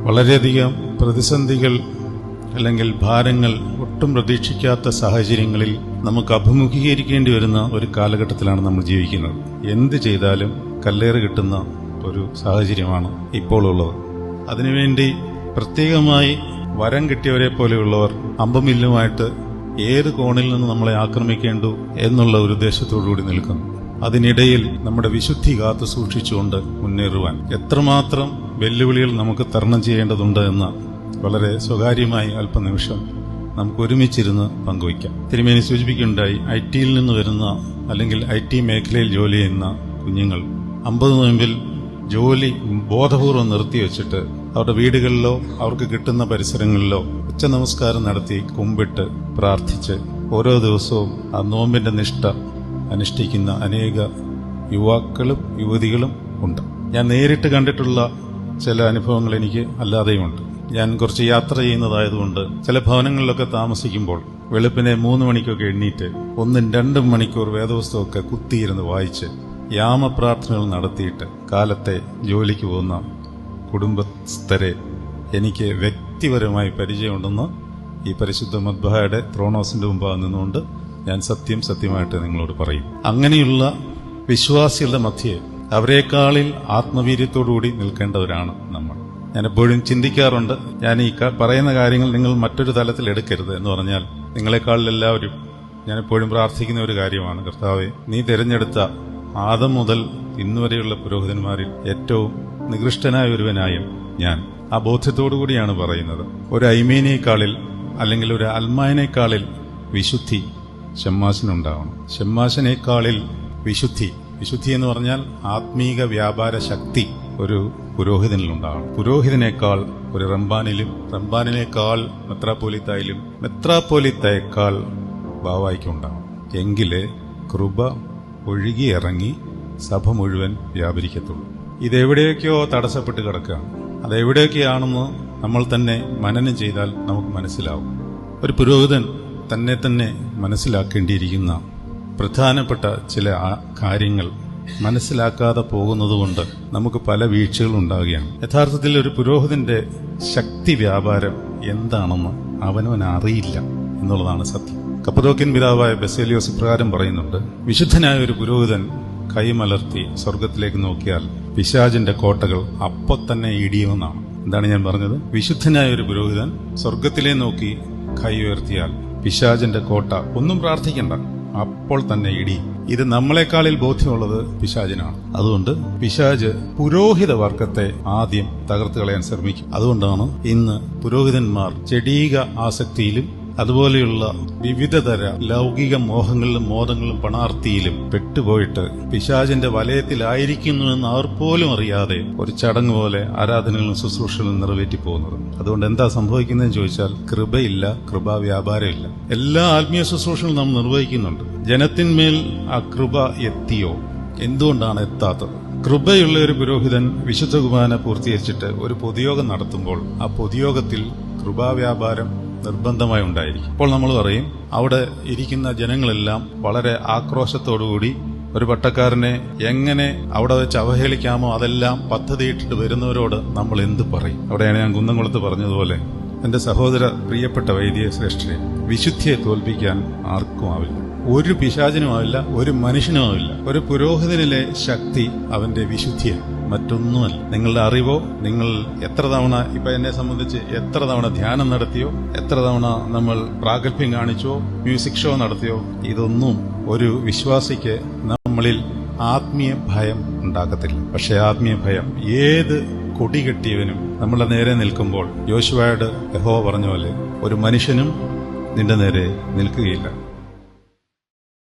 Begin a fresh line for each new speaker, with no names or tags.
വളരെയധികം പ്രതിസന്ധികൾ അല്ലെങ്കിൽ ഭാരങ്ങൾ ഒട്ടും പ്രതീക്ഷിക്കാത്ത സാഹചര്യങ്ങളിൽ നമുക്ക് അഭിമുഖീകരിക്കേണ്ടി വരുന്ന ഒരു കാലഘട്ടത്തിലാണ് നമ്മൾ ജീവിക്കുന്നത്. എന്ത് ചെയ്താലും കല്ലേറ് കിട്ടുന്ന ഒരു സാഹചര്യമാണ് ഇപ്പോൾ ഉള്ളത്. അതിനുവേണ്ടി പ്രത്യേകമായി വരം കിട്ടിയവരെ പോലെയുള്ളവർ അമ്പമില്ലുമായിട്ട് ഏത് കോണിൽ നിന്ന് നമ്മളെ ആക്രമിക്കേണ്ടു എന്നുള്ള ഒരു ഉദ്ദേശത്തോടുകൂടി നിൽക്കുന്നു. അതിനിടയിൽ നമ്മുടെ വിശുദ്ധി കാത്തു സൂക്ഷിച്ചുകൊണ്ട് മുന്നേറുവാൻ എത്രമാത്രം വെല്ലുവിളികൾ നമുക്ക് തരണം ചെയ്യേണ്ടതുണ്ട് എന്ന് വളരെ സ്വകാര്യമായി അല്പനിമിഷം നമുക്ക് ഒരുമിച്ചിരുന്ന് പങ്കുവയ്ക്കാം. തിരുമേനി സൂചിപ്പിക്കുകയുണ്ടായി, IT-യിൽ നിന്ന് വരുന്ന അല്ലെങ്കിൽ IT മേഖലയിൽ ജോലി ചെയ്യുന്ന കുഞ്ഞുങ്ങൾ 50 നോയമ്പിൽ ജോലി ബോധപൂർവ്വം നിർത്തിവെച്ചിട്ട് അവരുടെ വീടുകളിലോ അവർക്ക് കിട്ടുന്ന പരിസരങ്ങളിലോ ഉച്ച നമസ്കാരം നടത്തി കുമ്പിട്ട് പ്രാർത്ഥിച്ച് ഓരോ ദിവസവും ആ നോമ്പിന്റെ നിഷ്ഠ അനുഷ്ഠിക്കുന്ന അനേക യുവാക്കളും യുവതികളും ഉണ്ട്. ഞാൻ നേരിട്ട് കണ്ടിട്ടുള്ള ചില അനുഭവങ്ങൾ എനിക്ക് അല്ലാതെയുമുണ്ട്. ഞാൻ കുറച്ച് യാത്ര ചെയ്യുന്നതായതുകൊണ്ട് ചില ഭവനങ്ങളിലൊക്കെ താമസിക്കുമ്പോൾ വെളുപ്പിനെ 3 മണിക്കൊക്കെ എണ്ണീറ്റ് 1-2 മണിക്കൂർ വേദപുസ്തകമൊക്കെ കുത്തിയിരുന്ന് വായിച്ച് യാമപ്രാർത്ഥനകൾ നടത്തിയിട്ട് കാലത്തെ ജോലിക്ക് പോകുന്ന കുടുംബസ്ഥരെ എനിക്ക് വ്യക്തിപരമായി പരിചയമുണ്ടെന്ന് ഈ പരിശുദ്ധ മദ്ബഹയുടെ ത്രോണോസിന്റെ മുമ്പാകെ നിന്നുകൊണ്ട് ഞാൻ സത്യമായിട്ട് നിങ്ങളോട് പറയും. അങ്ങനെയുള്ള വിശ്വാസികളുടെ മധ്യേ അവരെക്കാളിൽ ആത്മവീര്യത്തോടുകൂടി നിൽക്കേണ്ടവരാണ് നമ്മൾ. ഞാൻ എപ്പോഴും ചിന്തിക്കാറുണ്ട്, ഞാൻ ഈ പറയുന്ന കാര്യങ്ങൾ നിങ്ങൾ മറ്റൊരു തലത്തിൽ എടുക്കരുത് എന്ന് പറഞ്ഞാൽ, നിങ്ങളെക്കാളിൽ എല്ലാവരും ഞാൻ എപ്പോഴും പ്രാർത്ഥിക്കുന്ന ഒരു കാര്യമാണ്, കർത്താവേ, നീ തിരഞ്ഞെടുത്ത ആദം മുതൽ ഇന്നുവരെയുള്ള പുരോഹിതന്മാരിൽ ഏറ്റവും നികൃഷ്ടനായ ഒരുവനായും ഞാൻ ആ ബോധ്യത്തോടുകൂടിയാണ് പറയുന്നത്. ഒരു ഐമേനേക്കാളിൽ അല്ലെങ്കിൽ ഒരു അൽമായനേക്കാളിൽ വിശുദ്ധി ഷമ്മാസിനുണ്ടാവണം. ഷമ്മാസിനേക്കാളിൽ വിശുദ്ധി എന്ന് പറഞ്ഞാൽ ആത്മീക വ്യാപാര ശക്തി ഒരു പുരോഹിതനിലുണ്ടാവണം. പുരോഹിതനേക്കാൾ ഒരു റംബാനിനേക്കാൾ മെത്രാപ്പോലിത്തായാലും മെത്രാപ്പോലിത്തയേക്കാൾ ബാവായിക്കുണ്ടാവണം. എങ്കിലേ കൃപ ഒഴുകിയിറങ്ങി സഭ മുഴുവൻ വ്യാപരിക്കത്തുള്ളൂ. ഇതെവിടെയൊക്കെയോ തടസ്സപ്പെട്ട് കിടക്കുകയാണ്. അതെവിടെയൊക്കെയാണെന്ന് നമ്മൾ തന്നെ മനനം ചെയ്താൽ നമുക്ക് മനസ്സിലാവും. ഒരു പുരോഹിതൻ തന്നെ മനസ്സിലാക്കേണ്ടിയിരിക്കുന്ന പ്രധാനപ്പെട്ട ചില കാര്യങ്ങൾ മനസ്സിലാക്കാതെ പോകുന്നതുകൊണ്ട് നമുക്ക് പല വീഴ്ചകളും ഉണ്ടാവുകയാണ്. യഥാർത്ഥത്തിൽ ഒരു പുരോഹിതന്റെ ശക്തി വ്യാപാരം എന്താണെന്ന് അവനവൻ അറിയില്ല എന്നുള്ളതാണ് സത്യം. കപ്പദോക്യൻ പിതാവായ ബസേലിയോസ് ഇപ്രകാരം പറയുന്നുണ്ട്, വിശുദ്ധനായ ഒരു പുരോഹിതൻ കൈമലർത്തി സ്വർഗത്തിലേക്ക് നോക്കിയാൽ പിശാചിന്റെ കോട്ടകൾ അപ്പൊ തന്നെ ഇടിയുമെന്നാണ്. എന്താണ് ഞാൻ പറഞ്ഞത്? വിശുദ്ധനായ ഒരു പുരോഹിതൻ സ്വർഗത്തിലേ നോക്കി കൈ ഉയർത്തിയാൽ പിശാചിന്റെ കോട്ട ഒന്നും പ്രാർത്ഥിക്കണ്ട, അപ്പോൾ തന്നെ ഇടി. ഇത് നമ്മളെക്കാളിൽ ബോധ്യമുള്ളത് പിശാചിനാണ്. അതുകൊണ്ട് പിശാച് പുരോഹിത വർഗത്തെ ആദ്യം തകർത്ത് കളയാൻ ശ്രമിക്കും. അതുകൊണ്ടാണ് ഇന്ന് പുരോഹിതന്മാർ ജഡീക ആസക്തിയിലും അതുപോലെയുള്ള വിവിധതര ലൗകിക മോഹങ്ങളിലും മോദങ്ങളിലും പണാർത്തിയിലും പെട്ടുപോയിട്ട് പിശാചിന്റെ വലയത്തിലായിരിക്കുന്നുവെന്ന് അവർ പോലും അറിയാതെ ഒരു ചടങ്ങ് പോലെ ആരാധനകളും ശുശ്രൂഷകളും നിറവേറ്റി പോകുന്നത്. അതുകൊണ്ട് എന്താ സംഭവിക്കുന്നതെന്ന് ചോദിച്ചാൽ, കൃപയില്ല, കൃപാ വ്യാപാരമില്ല. എല്ലാ ആത്മീയ ശുശ്രൂഷകളും നാം നിർവഹിക്കുന്നുണ്ട്. ജനത്തിന്മേൽ ആ കൃപ എത്തിയോ? എന്തുകൊണ്ടാണ് എത്താത്തത്? കൃപയുള്ള ഒരു പുരോഹിതൻ വിശുദ്ധ കുർബാന പൂർത്തീകരിച്ചിട്ട് ഒരു പൊതുയോഗം നടത്തുമ്പോൾ ആ പൊതുയോഗത്തിൽ കൃപാവ്യാപാരം നിർബന്ധമായി ഉണ്ടായിരിക്കും. അപ്പോൾ നമ്മൾ പറയും, അവിടെ ഇരിക്കുന്ന ജനങ്ങളെല്ലാം വളരെ ആക്രോശത്തോടുകൂടി ഒരു പട്ടക്കാരനെ എങ്ങനെ അവിടെ വെച്ച് അവഹേളിക്കാമോ അതെല്ലാം പദ്ധതിയിട്ടിട്ട് വരുന്നവരോട് നമ്മൾ എന്ത് പറയും? അവിടെയാണ് ഞാൻ കുന്നംകുളത്ത് പറഞ്ഞതുപോലെ, എന്റെ സഹോദര പ്രിയപ്പെട്ട വൈദിക ശ്രേഷ്ഠരെ, വിശുദ്ധിയെ തോൽപ്പിക്കാൻ ആർക്കും ആവില്ല. ഒരു പിശാചിനുമാവില്ല, ഒരു മനുഷ്യനുമാവില്ല. ഒരു പുരോഹിതനിലെ ശക്തി അവന്റെ വിശുദ്ധിയാണ്, മറ്റൊന്നുമല്ല. നിങ്ങളുടെ അറിവോ, നിങ്ങൾ എത്ര തവണ, ഇപ്പൊ എന്നെ സംബന്ധിച്ച് എത്ര തവണ ധ്യാനം നടത്തിയോ, എത്ര തവണ നമ്മൾ പ്രാഗൽഭ്യം കാണിച്ചോ, മ്യൂസിക് ഷോ നടത്തിയോ, ഇതൊന്നും ഒരു വിശ്വാസിക്ക് നമ്മളിൽ ആത്മീയ ഭയം ഉണ്ടാക്കത്തില്ല. പക്ഷെ ആത്മീയ ഭയം ഏത് കൊടികെട്ടിയവനും നമ്മളുടെ നേരെ നിൽക്കുമ്പോൾ യോശുവയോട് യഹോവ പറഞ്ഞ പോലെ ഒരു മനുഷ്യനും നിന്റെ നേരെ നിൽക്കുകയില്ല.